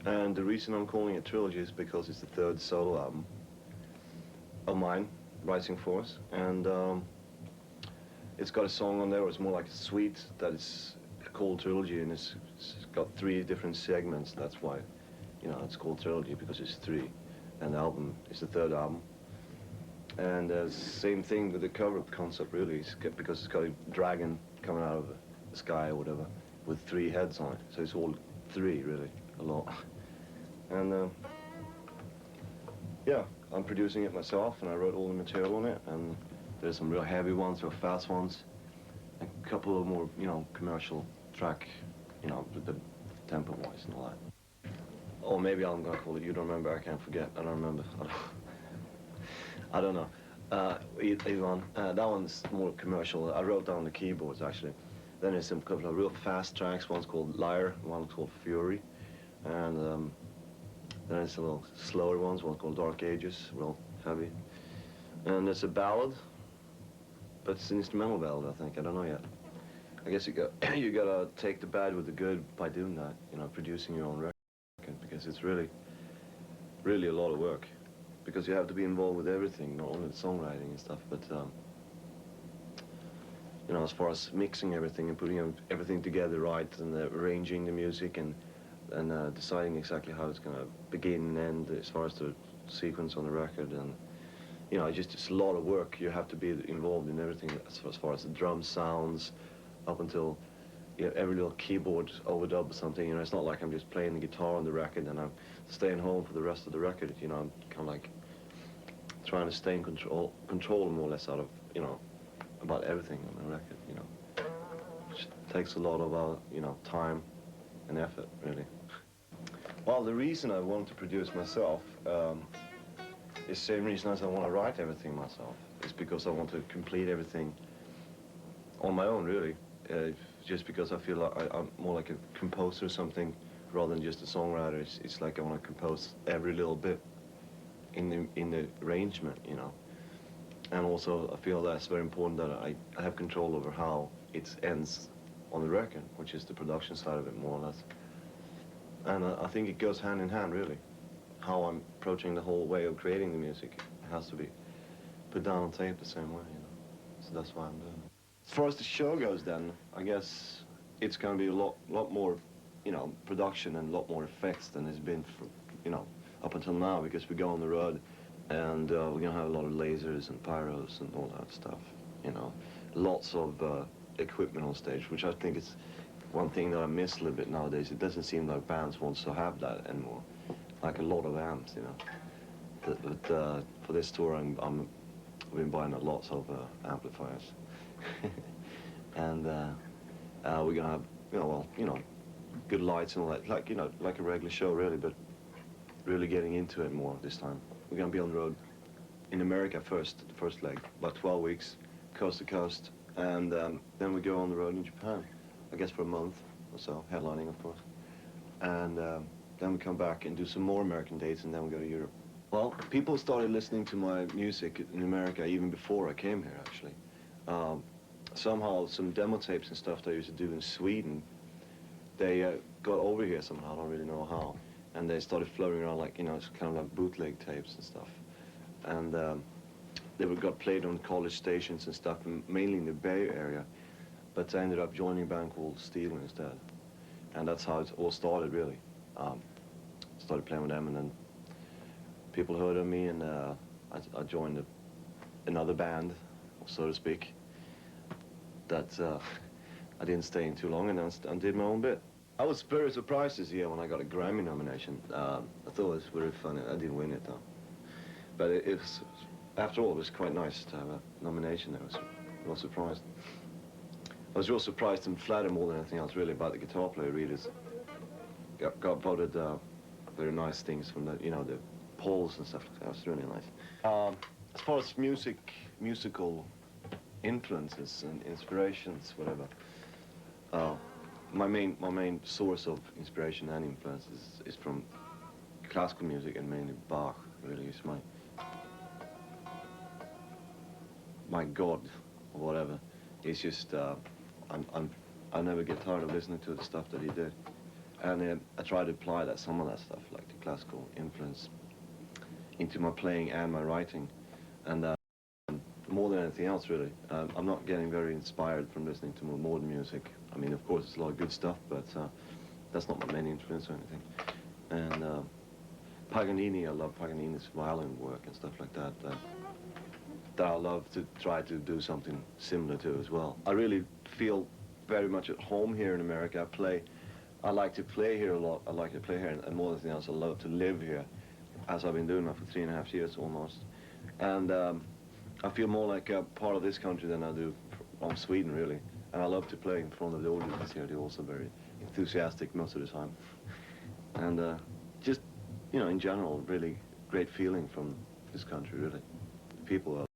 And the reason I'm calling it trilogy is because it's the third solo album of mine, Rising Force, and it's got a song on there. It's more like a suite that is called trilogy, and it's got 3 different segments. That's why, you know, it's called trilogy, because it's 3, and the album is the third album. And same thing with the cover concept, really, because it's got a dragon coming out of the sky or whatever, with 3 heads on it. So it's all 3, really, a lot. And yeah, I'm producing it myself, and I wrote all the material on it, and there's some real heavy ones, real fast ones, a couple of more, you know, commercial track, you know, the tempo-wise and all that. Or maybe I'm gonna call it You Don't Remember, I Can't Forget. I don't remember. I don't know. Either one. That one's more commercial. I wrote down the keyboards, actually. Then there's some couple of real fast tracks. One's called Liar, one's called Fury. And then there's a little slower ones. One's called Dark Ages, real heavy. And there's a ballad, but it's an instrumental ballad, I think. I don't know yet. I guess you gotta take the bad with the good by doing that, you know, producing your own record, because it's really, really a lot of work. Because you have to be involved with everything, not only the songwriting and stuff, but you know, as far as mixing everything and putting everything together right, and arranging the music, and deciding exactly how it's gonna begin and end as far as the sequence on the record, and you know, it's a lot of work. You have to be involved in everything as far as the drum sounds, up until, you know, every little keyboard overdub or something. You know, it's not like I'm just playing the guitar on the record and I'm staying home for the rest of the record. You know, I'm kind of like trying to stay in control more or less out of, you know, about everything on the record, you know. Which takes a lot of, you know, time and effort, really. Well, the reason I want to produce myself is the same reason as I want to write everything myself. It's because I want to complete everything on my own, really. Just because I feel like I'm more like a composer or something, rather than just a songwriter. It's like I want to compose every little bit in the arrangement, you know. And also, I feel that's very important that I have control over how it ends on the record, which is the production side of it, more or less. And I think it goes hand in hand, really. How I'm approaching the whole way of creating the music has to be put down on tape the same way, you know. So that's why I'm doing it. As far as the show goes, then, I guess it's going to be a lot more, you know, production and a lot more effects than it's been, for, you know, up until now, because we go on the road, and we're going to have a lot of lasers and pyros and all that stuff, you know. Lots of equipment on stage, which I think is one thing that I miss a little bit nowadays. It doesn't seem like bands want to have that anymore, like a lot of amps, you know. But for this tour, I've been buying lots of amplifiers. And we're gonna have, you know, well, you know, good lights and all that, like, you know, like a regular show, really, but really getting into it more this time. We're gonna be on the road in America first, the first leg, about 12 weeks, coast to coast, and then we go on the road in Japan, I guess for a month or so, headlining, of course. And then we come back and do some more American dates, and then we go to Europe. Well, people started listening to my music in America even before I came here, actually. Somehow, some demo tapes and stuff that I used to do in Sweden, they got over here somehow, I don't really know how. And they started floating around like, you know, it's kind of like bootleg tapes and stuff. And they got played on college stations and stuff, mainly in the Bay Area. But I ended up joining a band called Steel instead. And that's how it all started, really. Started playing with them, and then people heard of me, and I joined another band, so to speak, that I didn't stay in too long, and I did my own bit. I was very surprised this year when I got a Grammy nomination. I thought it was very funny. I didn't win it, though. But it was, after all, it was quite nice to have a nomination. I was real surprised. I was real surprised and flattered more than anything else, really, about the guitar player readers. Got voted very nice things from the, you know, the polls and stuff. That was really nice. As far as musical influences and inspirations, whatever, my main source of inspiration and influence is from classical music, and mainly Bach. Really, is my god, or whatever. It's just I never get tired of listening to the stuff that he did. And I try to apply some of that stuff, like the classical influence, into my playing and my writing. And more than anything else, really, I'm not getting very inspired from listening to more modern music. I mean, of course, it's a lot of good stuff, but that's not my main influence or anything. And Paganini, I love Paganini's violin work and stuff like that. That I love to try to do something similar to as well. I really feel very much at home here in America. I like to play here a lot. I like to play here, and more than anything else, I love to live here, as I've been doing now for 3.5 years almost. And I feel more like a part of this country than I do from Sweden, really. And I love to play in front of the audience here. They're also very enthusiastic most of the time. And just, you know, in general, really great feeling from this country, really. The people are